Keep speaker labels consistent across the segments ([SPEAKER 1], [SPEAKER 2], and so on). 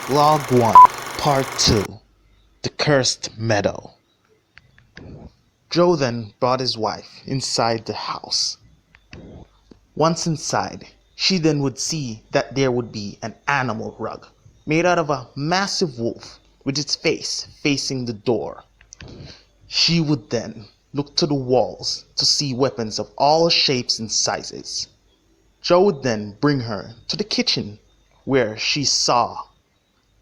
[SPEAKER 1] Log 1, Part 2, The Cursed Meadow. Joe then brought his wife inside the house. Once inside, she then would see that there would be an animal rug made out of a massive wolf with its face facing the door. She would then look to the walls to see weapons of all shapes and sizes. Joe would then bring her to the kitchen where she saw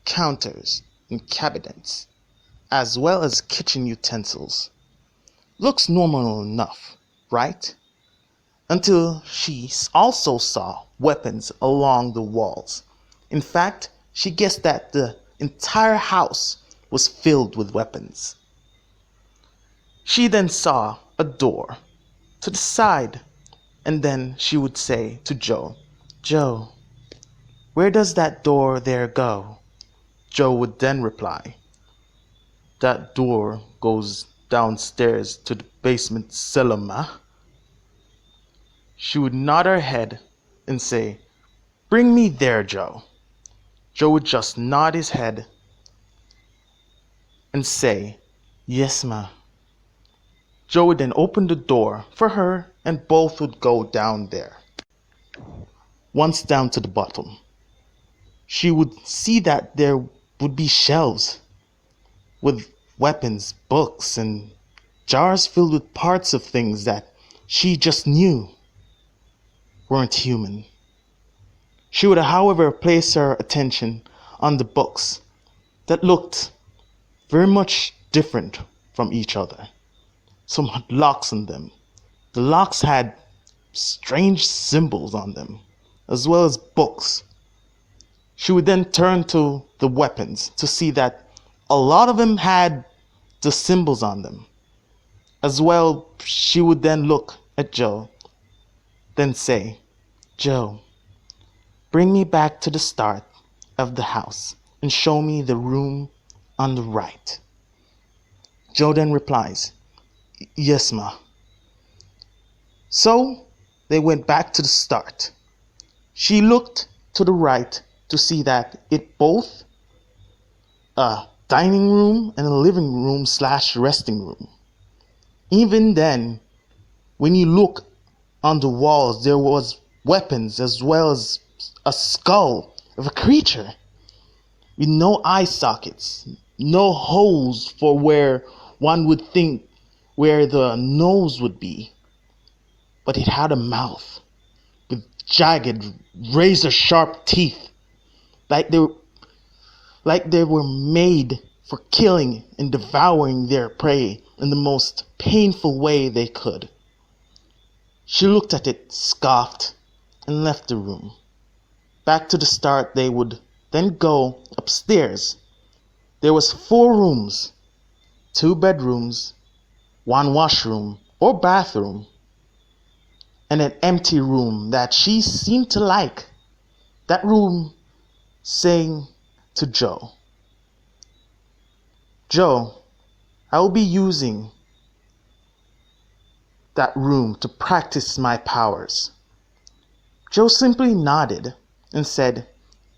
[SPEAKER 1] counters and cabinets, as well as kitchen utensils. Looks normal enough, right? Until she also saw weapons along the walls. In fact, she guessed that the entire house was filled with weapons. She then saw a door to the side, and then she would say to Joe, "Joe, where does that door there go?" Joe would then reply, "That door goes downstairs to the basement cellar, ma." She would nod her head and say, "Bring me there, Joe." Joe would just nod his head and say, "Yes, ma." Joe would then open the door for her and both would go down there. Once down to the bottom, she would see that there would be shelves with weapons, books, and jars filled with parts of things that she just knew weren't human. She would, however, place her attention on the books that looked very much different from each other. Some had locks on them. The locks had strange symbols on them, as well as books. She would then turn to the weapons to see that a lot of them had the symbols on them. As well, she would then look at Joe, then say, "Joe, bring me back to the start of the house and show me the room on the right." Joe then replies, "Yes, ma." So they went back to the start. She looked to the right to see that it both a dining room and a living room slash resting room. Even then, when you look on the walls, there was weapons as well as a skull of a creature with no eye sockets, no holes for where one would think where the nose would be, but it had a mouth with jagged, razor-sharp teeth, like they were made for killing and devouring their prey in the most painful way they could. She looked at it, scoffed, and left the room. Back to the start they would then go upstairs. There was 4 rooms, 2 bedrooms, 1 washroom or bathroom, and an empty room that she seemed to like. That room saying to Joe, "Joe, I will be using that room to practice my powers." Joe simply nodded and said,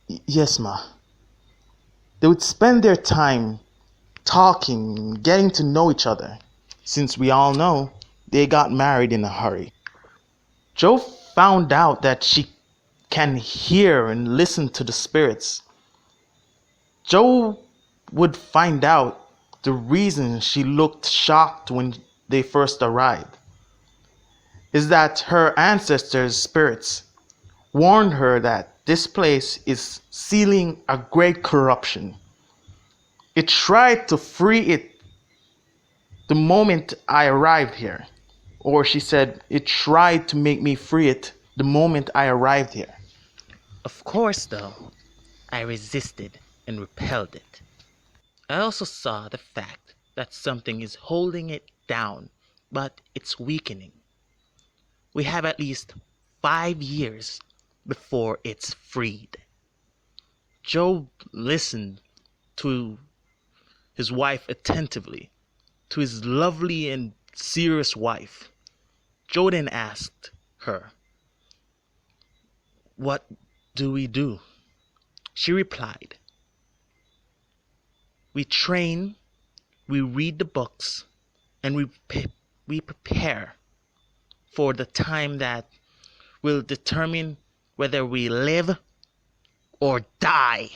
[SPEAKER 1] "Yes, ma." They would spend their time talking, getting to know each other, since we all know they got married in a hurry. Joe found out that she can hear and listen to the spirits. Joe would find out the reason she looked shocked when they first arrived is that her ancestors' spirits warned her that this place is sealing a great corruption. It tried to free it the moment I arrived here. Or she said, it tried to make me free it the moment I arrived here.
[SPEAKER 2] Of course, though, I resisted and repelled it. I also saw the fact that something is holding it down, but it's weakening. We have at least 5 years before it's freed. Joe listened to his wife attentively, to his lovely and serious wife. Joe then asked her, "What do we do?" She replied, We train, we read the books, and we prepare for the time that will determine whether we live or die.